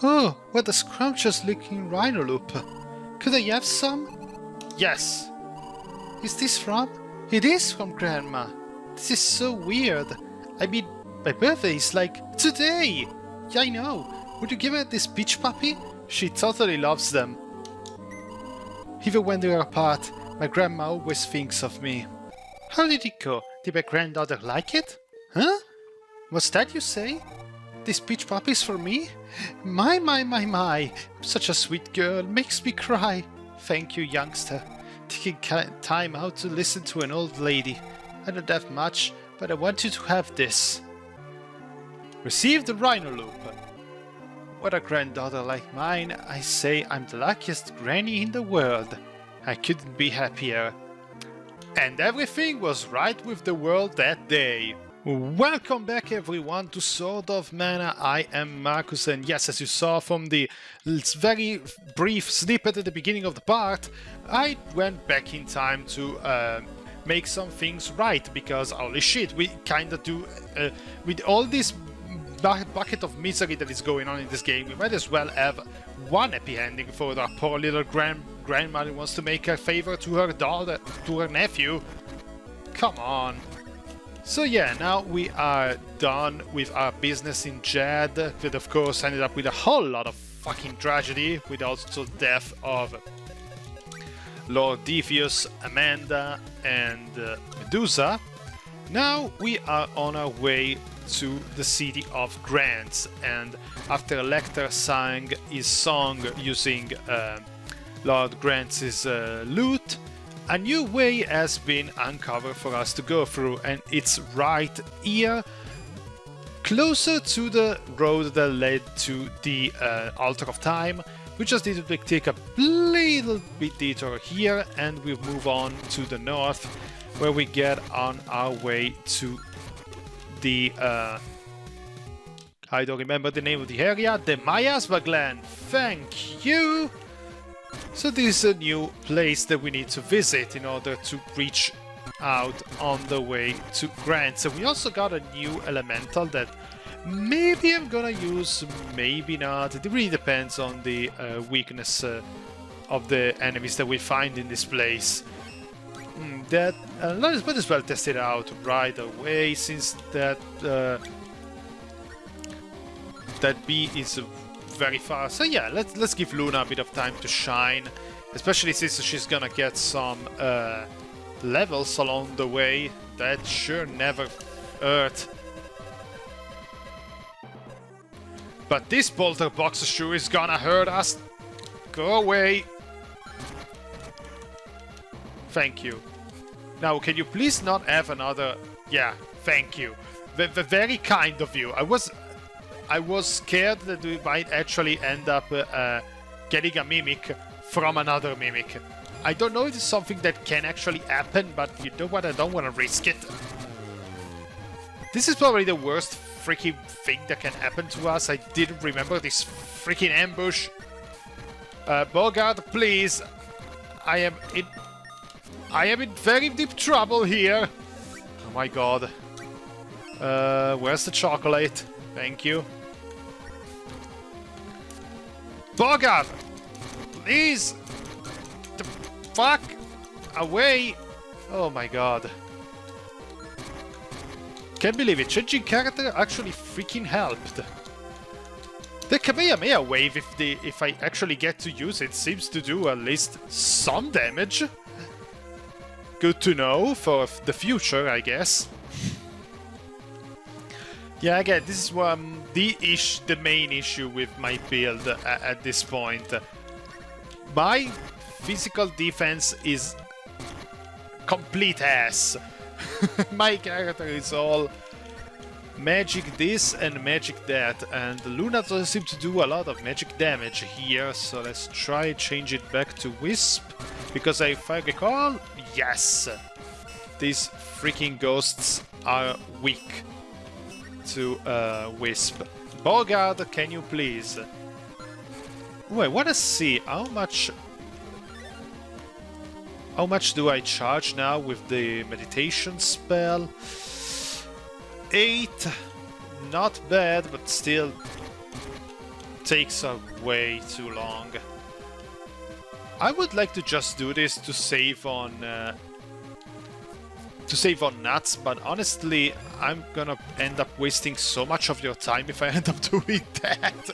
Oh, what a scrumptious looking rhino loop. Could I have some? Yes. Is this from? It is from Grandma. This is so weird. I mean, my birthday is like today. Yeah, I know. Would you give her this peach puppy? She totally loves them. Even when they are apart, my grandma always thinks of me. How did it go? Did my granddaughter like it? Huh? What's that you say? This peach puppy is for me? My. Such a sweet girl, makes me cry. Thank you, youngster. Taking time out to listen to an old lady. I don't have much, but I want you to have this. Receive the rhino loop. What a granddaughter like mine. I say I'm the luckiest granny in the world. I couldn't be happier. And everything was right with the world that day. Welcome back everyone to SwordOfMana. I am Markus, and yes, as you saw from the very brief snippet at the beginning of the part, I went back in time to make some things right, because holy shit, we kinda do, with all this bucket of misery that is going on in this game, we might as well have one happy ending for our poor little grandma who wants to make a favor to her daughter, to her nephew. Come on. So yeah, now we are done with our business in Jed, that of course ended up with a whole lot of fucking tragedy, with also the death of Lord Devious, Amanda, and Medusa. Now we are on our way to the city of Granz, and after Lecter sang his song using Lord Granz's loot, a new way has been uncovered for us to go through, and it's right here, closer to the road that led to the Altar of Time. We just need to take a little bit detour here, and we move on to the north, where we get on our way to the I don't remember the name of the area, the Miasma Glen. Thank you! So this is a new place that we need to visit in order to reach out on the way to Granz. And we also got a new elemental that maybe I'm gonna use, maybe not. It really depends on the weakness of the enemies that we find in this place. That let's might as well test it out right away, since that that bee is very far. So yeah, let's give Luna a bit of time to shine, especially since she's gonna get some levels along the way. That sure never hurt. But this bolter box sure is gonna hurt us. Go away. Thank you. Now, can you please not have another... Yeah, thank you. Very kind of you. I was scared that we might actually end up getting a mimic from another mimic. I don't know if it's something that can actually happen, but you know what? I don't want to risk it. This is probably the worst freaking thing that can happen to us. I didn't remember this freaking ambush. Bogart, please. I am in very deep trouble here. Oh my god. Where's the chocolate? Thank you. Bogart! Please! The fuck away! Oh my god. Can't believe it. Changing character actually freaking helped. The Kamehameha wave, if I actually get to use it, seems to do at least some damage. Good to know for the future, I guess. Yeah, again, this is the main issue with my build at this point. My physical defense is complete ass. My character is all magic this and magic that, and Luna doesn't seem to do a lot of magic damage here, so let's try change it back to Wisp, because if I recall, yes, these freaking ghosts are weak to Wisp. Bogard, can you please? Wait, I wanna see how much do I charge now with the meditation spell? 8, not bad, but still takes way too long. I would like to just do this to save on nuts, but honestly, I'm gonna end up wasting so much of your time if I end up doing that.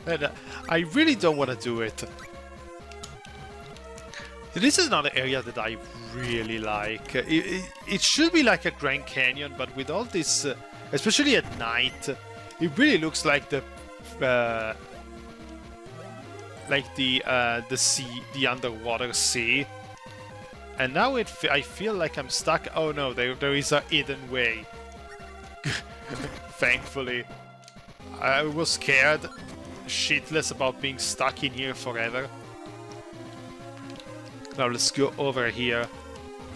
And I really don't want to do it. This is another area that I really like. It should be like a Grand Canyon, but with all this, especially at night, it really looks like the sea, the underwater sea. And now I feel like I'm stuck. Oh no, there is a hidden way. Thankfully. I was scared shitless about being stuck in here forever. Now let's go over here.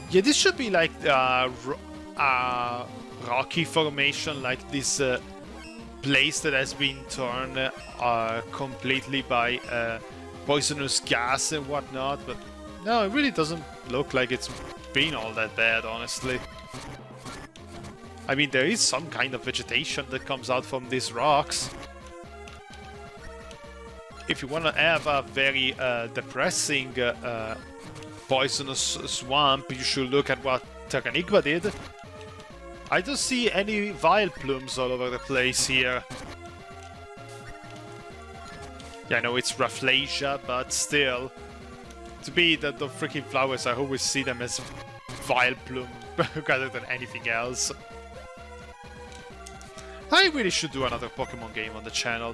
Yeah, this should be like rocky formation, like this place that has been turned completely by poisonous gas and whatnot, but no, it really doesn't look like it's been all that bad, honestly. I mean, there is some kind of vegetation that comes out from these rocks. If you want to have a very depressing poisonous swamp, you should look at what Terranigma did. I don't see any vile plumes all over the place here. Yeah, I know it's Rafflesia, but still. To me, the freaking flowers, I always see them as vile plume rather than anything else. I really should do another Pokemon game on the channel.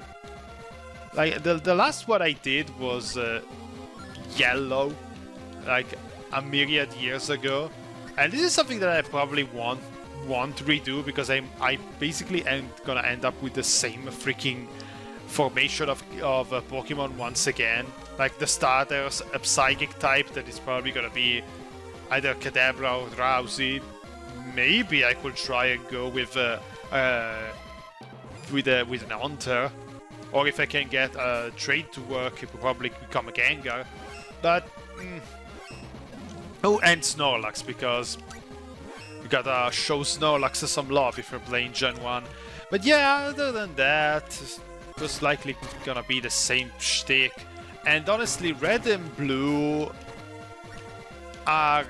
Like, the last one I did was Yellow, like a myriad years ago. And this is something that I probably want to redo, because I basically am gonna end up with the same freaking formation of Pokemon once again. Like the starters, a Psychic type that is probably gonna be either Kadabra or Drowsy. Maybe I could try and go with an Haunter. Or if I can get a trade to work, it will probably become a Gengar. But oh, and Snorlax, because you gotta show Snorlax some love if you're playing Gen 1. But yeah, other than that, most likely gonna be the same shtick. And honestly, Red and Blue are...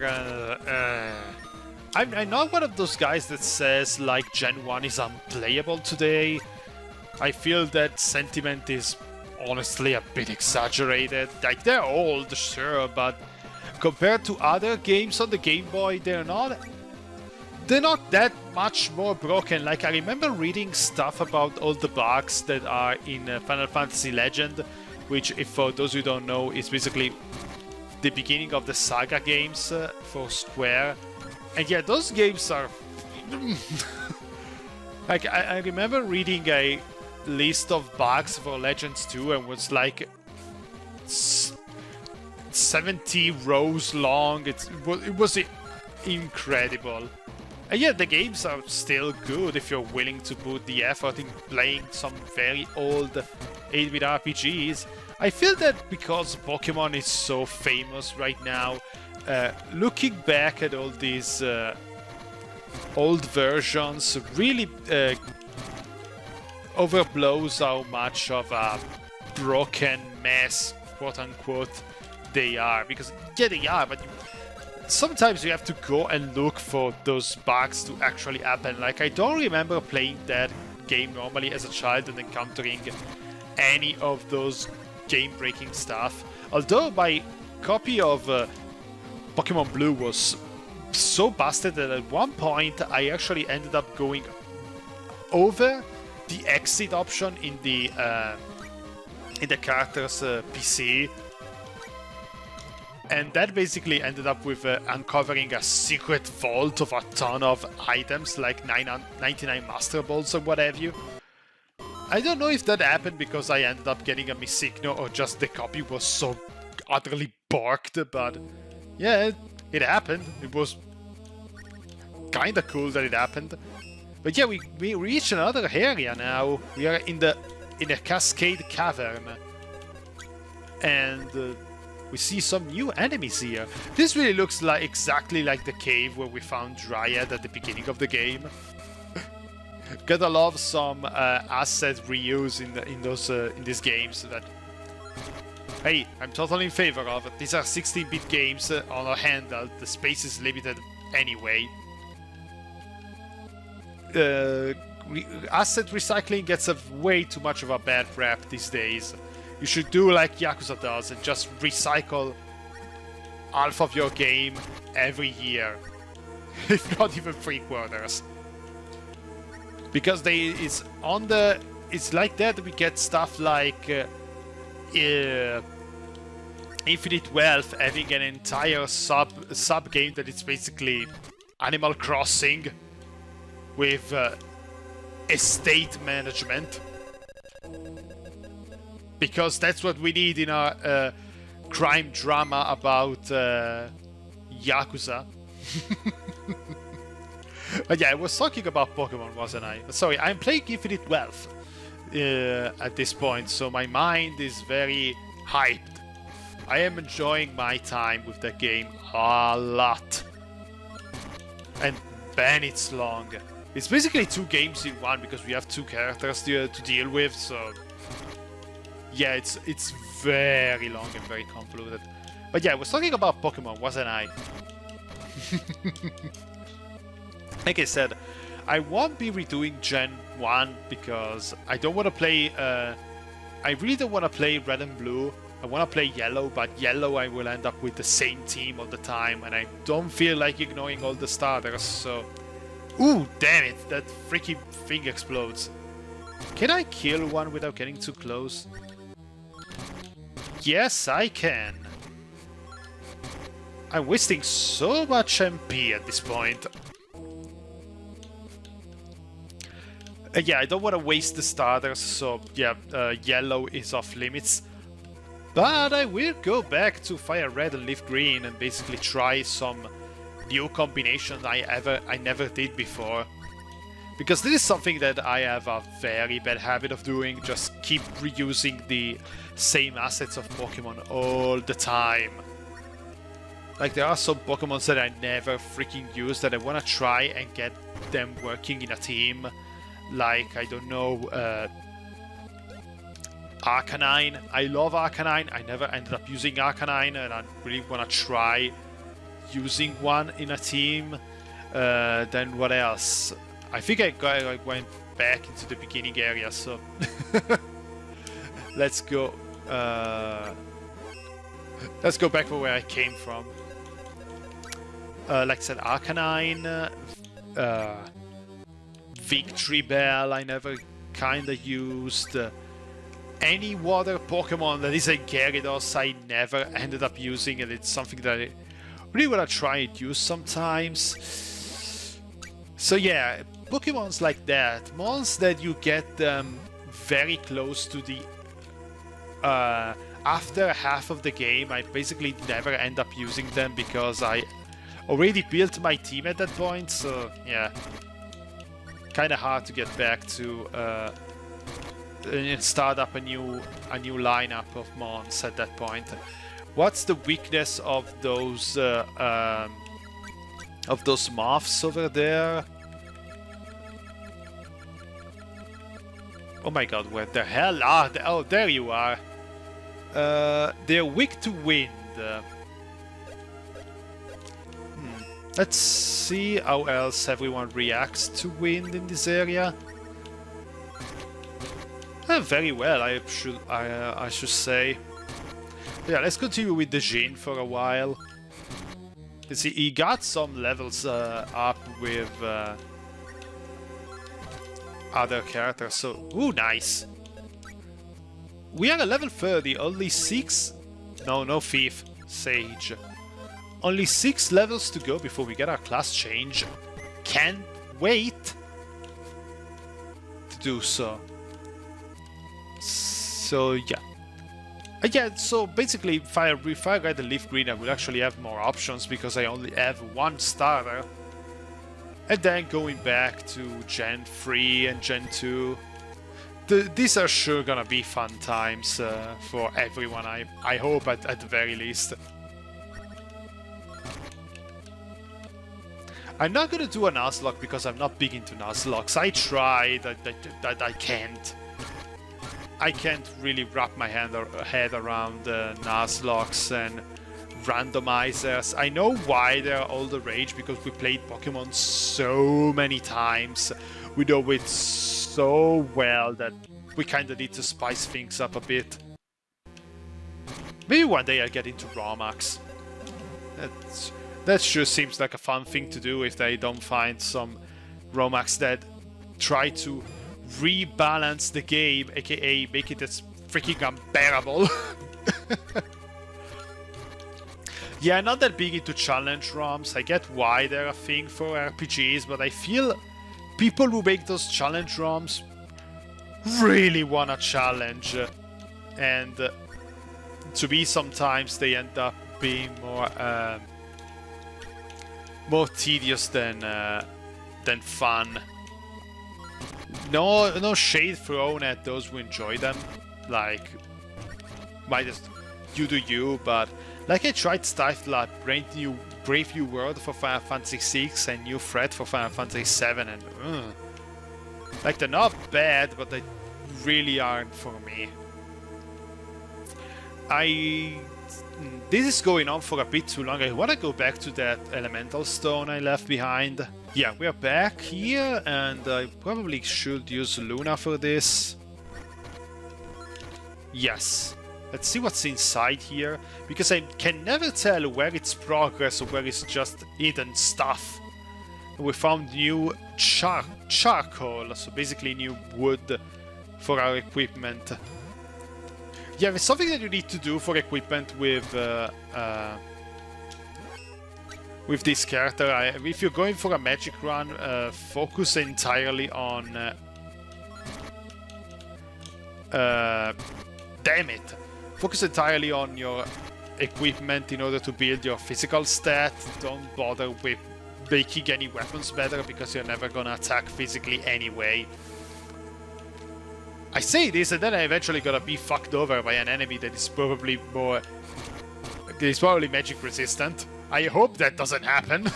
I'm not one of those guys that says, like, Gen 1 is unplayable today. I feel that sentiment is honestly a bit exaggerated. Like, they're old, sure, but compared to other games on the Game Boy, they're not that much more broken. Like, I remember reading stuff about all the bugs that are in Final Fantasy Legend, which, if for those who don't know, is basically the beginning of the Saga games for Square. And yeah, those games are... like, I remember reading a list of bugs for Legends 2 and was like 70 rows long. It was incredible. And yeah, the games are still good if you're willing to put the effort in playing some very old 8-bit RPGs. I feel that because Pokemon is so famous right now, looking back at all these old versions really overblows how much of a broken mess, quote-unquote, they are. Because, yeah, they are, but sometimes you have to go and look for those bugs to actually happen. Like, I don't remember playing that game normally as a child and encountering any of those game-breaking stuff. Although my copy of Pokemon Blue was so busted that at one point I actually ended up going over the exit option in the character's PC, and that basically ended up with uncovering a secret vault of a ton of items, like 99 Master Balls or what have you. I don't know if that happened because I ended up getting a Missigno or just the copy was so utterly borked, but yeah, it happened. It was kinda cool that it happened. But yeah, we reach another area now. We are in a Cascade Cavern. And we see some new enemies here. This really looks like exactly like the cave where we found Dryad at the beginning of the game. Gotta love some asset reuse in these games. That, hey, I'm totally in favor of. These are 16-bit games on a handheld. The space is limited anyway. Asset recycling gets way too much of a bad rap these days. You should do like Yakuza does and just recycle half of your game every year, if not even 3/4. Because it's like that we get stuff like Infinite Wealth having an entire sub game that is basically Animal Crossing with estate management, because that's what we need in our crime drama about Yakuza. But yeah, I was talking about Pokemon, wasn't I? Sorry, I'm playing Infinite Wealth at this point, so my mind is very hyped. I am enjoying my time with that game a lot. And man, it's long. It's basically 2 games in one because we have 2 characters to deal with, so yeah, it's very long and very convoluted. But yeah, I was talking about Pokemon, wasn't I? Like I said, I won't be redoing Gen 1 because I don't want to play... I really don't want to play Red and Blue. I want to play Yellow, but Yellow I will end up with the same team all the time, and I don't feel like ignoring all the starters, so... Ooh, damn it, that freaking thing explodes. Can I kill one without getting too close? Yes, I can. I'm wasting so much MP at this point. Yeah, I don't want to waste the starters, so yeah, Yellow is off limits. But I will go back to Fire Red and Leaf Green and basically try some new combinations I never did before. Because this is something that I have a very bad habit of doing, just keep reusing the same assets of Pokemon all the time. Like, there are some Pokemon that I never freaking use that I want to try and get them working in a team. Like, I don't know, Arcanine. I love Arcanine. I never ended up using Arcanine, and I really want to try using one in a team. Then what else? I think I went back into the beginning area, so let's go. Let's go back where I came from. Like I said, Arcanine, Victory Bell. I never kinda used. Any water Pokemon that is a Gyarados I never ended up using, and it's something that I really want to try and use sometimes. So yeah, Pokemons like that, mons that you get very close to the... after half of the game, I basically never end up using them because I already built my team at that point, so yeah. Kinda hard to get back to... and start up a new lineup of mons at that point. What's the weakness of those moths over there? Oh my god, where the hell are they? Oh, there you are. They're weak to wind. Let's see how else everyone reacts to wind in this area. Very well, I should say. Yeah, let's continue with the Jin for a while. You see, he got some levels up with other characters, so... Ooh, nice! We are at level 30, only 6... No, no thief, Sage. Only 6 levels to go before we get our class change. Can't wait to do so. So yeah. Yeah, so basically Fire Red and Leaf Green I will actually have more options because I only have one starter. And then going back to Gen 3 and Gen 2. These are sure gonna be fun times for everyone, I hope at the very least. I'm not gonna do a Nuzlocke because I'm not big into Nuzlocks. I tried, I can't. I can't really wrap my head around Nuzlocks and randomizers. I know why they're all the rage, because we played Pokemon so many times. We know it so well that we kinda need to spice things up a bit. Maybe one day I'll get into Romax. That sure seems like a fun thing to do if they don't find some Romax that try to rebalance the game, aka make it as freaking unbearable. Yeah, not that big into challenge ROMs. I get why they're a thing for RPGs, but I feel people who make those challenge ROMs really wanna challenge, and to me sometimes they end up being more tedious than fun. No shade thrown at those who enjoy them. Like, might just you do you, but like I tried Stifle, Brave New World for Final Fantasy VI and New Threat for Final Fantasy VII, and like they're not bad, but they really aren't for me. This is going on for a bit too long. I want to go back to that elemental stone I left behind. Yeah, we are back here, and I probably should use Luna for this. Yes. Let's see what's inside here, because I can never tell where it's progress or where it's just hidden stuff. We found new charcoal, so basically new wood for our equipment. Yeah, it's something that you need to do for equipment with this character. If you're going for a magic run, focus entirely on... damn it! Focus entirely on your equipment in order to build your physical stats. Don't bother with making any weapons better, because you're never gonna attack physically anyway. I say this, and then I eventually gotta be fucked over by an enemy that is probably magic resistant. I hope that doesn't happen.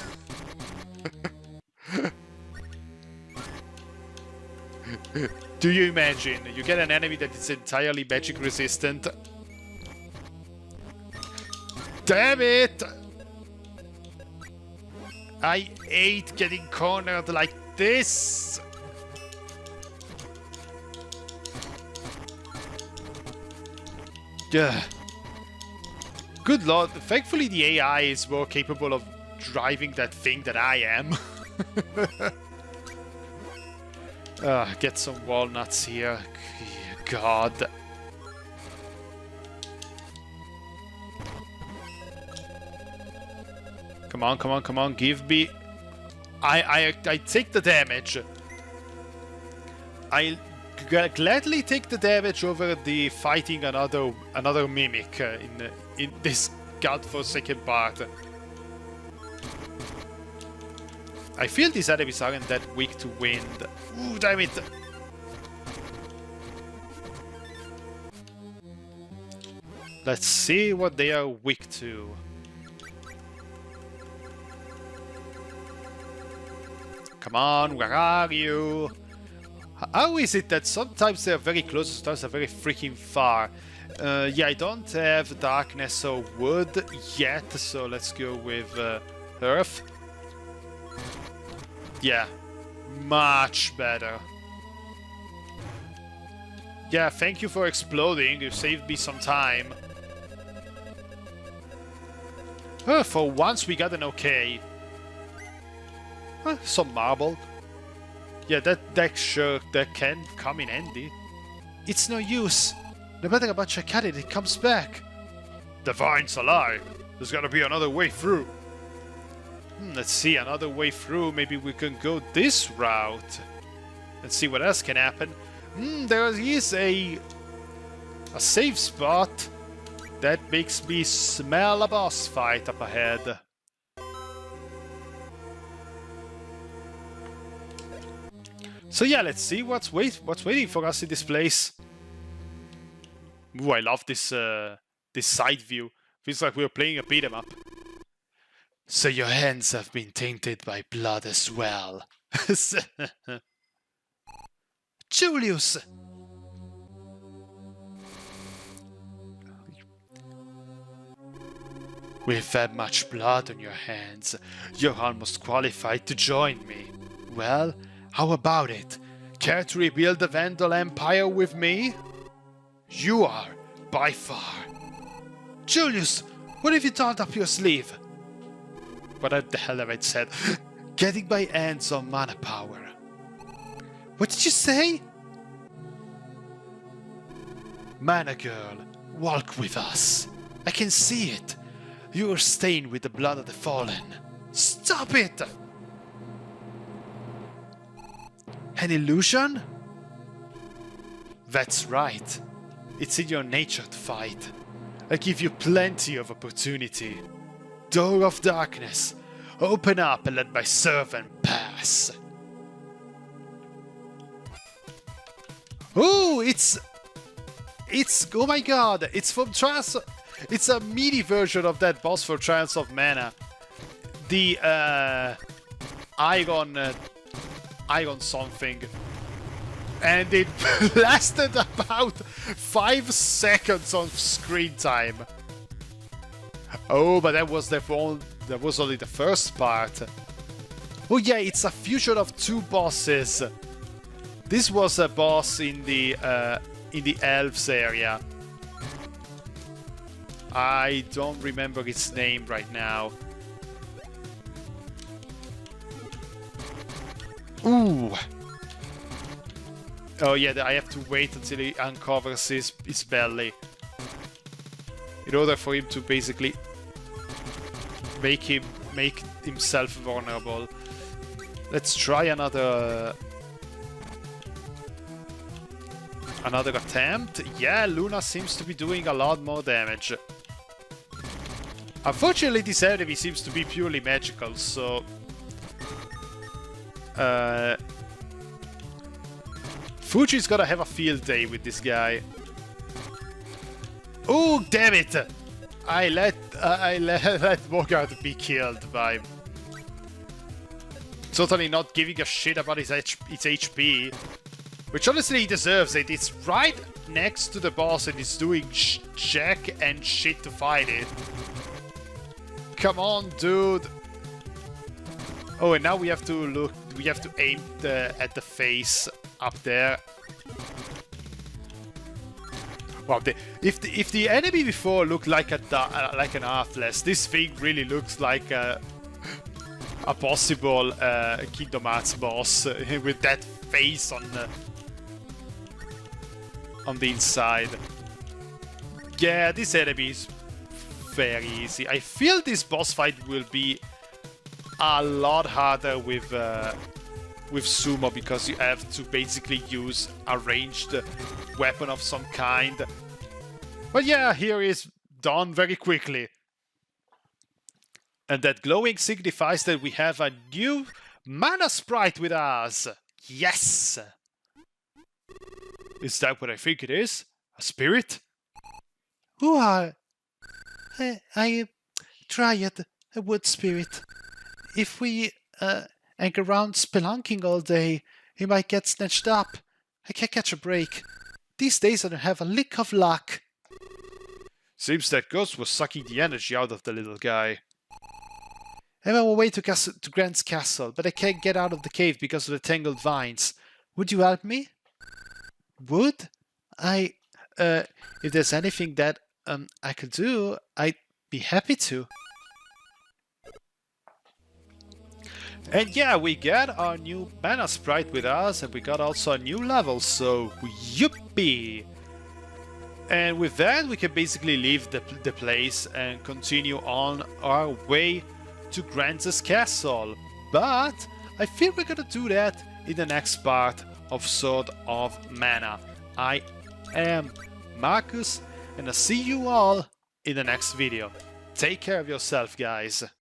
Do you imagine? You get an enemy that is entirely magic resistant. Damn it! I hate getting cornered like this! Good lord, thankfully the AI is more capable of driving that thing than I am. Get some walnuts here. God. Come on, come on, come on, give me... I take the damage. I'll gladly take the damage over the fighting another mimic in this godforsaken part. I feel these enemies aren't that weak to wind. Ooh, damn it! Let's see what they are weak to. Come on, where are you? How is it that sometimes they're very close, sometimes they're very freaking far? Yeah, I don't have darkness or wood yet, so let's go with earth. Yeah, much better. Yeah, thank you for exploding, you saved me some time. For once we got an okay. Some marble. Yeah, that can come in handy. It's no use. No matter how much I cut it, it comes back. The vine's alive. There's gotta be another way through. Let's see, another way through. Maybe we can go this route. Let's see what else can happen. There is a safe spot. That makes me smell a boss fight up ahead. So yeah, let's see what's waiting for us in this place. Ooh, I love this this side view. Feels like we're playing a beat 'em up. So your hands have been tainted by blood as well. Julius! With that much blood on your hands, you're almost qualified to join me. Well, how about it? Care to rebuild the Vandal Empire with me? You are, by far. Julius, what have you done up your sleeve? What the hell have I said? Getting my hands on mana power. What did you say? Mana girl, walk with us. I can see it. You are stained with the blood of the fallen. Stop it! An illusion? That's right. It's in your nature to fight. I give you plenty of opportunity. Door of darkness, open up and let my servant pass. Oh, it's oh my god, it's from Trials. It's a mini version of that boss for Trials of Mana. The Iron something. And it lasted about 5 seconds on screen time. Oh, but that was only the first part. Oh yeah, it's a fusion of 2 bosses. This was a boss in the elves area. I don't remember its name right now. Ooh. Oh yeah, I have to wait until he uncovers his belly. In order for him to basically make himself vulnerable. Let's try another attempt. Yeah, Luna seems to be doing a lot more damage. Unfortunately, this enemy seems to be purely magical, so Fuji's gonna have a field day with this guy. Oh, damn it! I let Bogart be killed by totally not giving a shit about his HP, which honestly he deserves it. It's right next to the boss and he's doing jack and shit to fight it. Come on, dude. Oh, and now we have to aim at the face up there. Wow, if the enemy before looked like an Atlas, this thing really looks like a possible Kingdom Hearts boss with that face on the inside. Yeah, this enemy is very easy. I feel this boss fight will be a lot harder with Sumo, because you have to basically use a ranged weapon of some kind. But yeah, here is done very quickly. And that glowing signifies that we have a new mana sprite with us. Yes! Is that what I think it is? A spirit? Who are... I tried a wood spirit. If we hang around spelunking all day, he might get snatched up. I can't catch a break. These days I don't have a lick of luck. Seems that ghost was sucking the energy out of the little guy. I'm on my way to Granz castle, but I can't get out of the cave because of the tangled vines. Would you help me? Would? If there's anything that I could do, I'd be happy to. And yeah, we got our new mana sprite with us, and we got also a new level, so yippee! And with that, we can basically leave the place and continue on our way to Granz's castle. But I feel we're gonna do that in the next part of Sword of Mana. I am Markus, and I'll see you all in the next video. Take care of yourself, guys.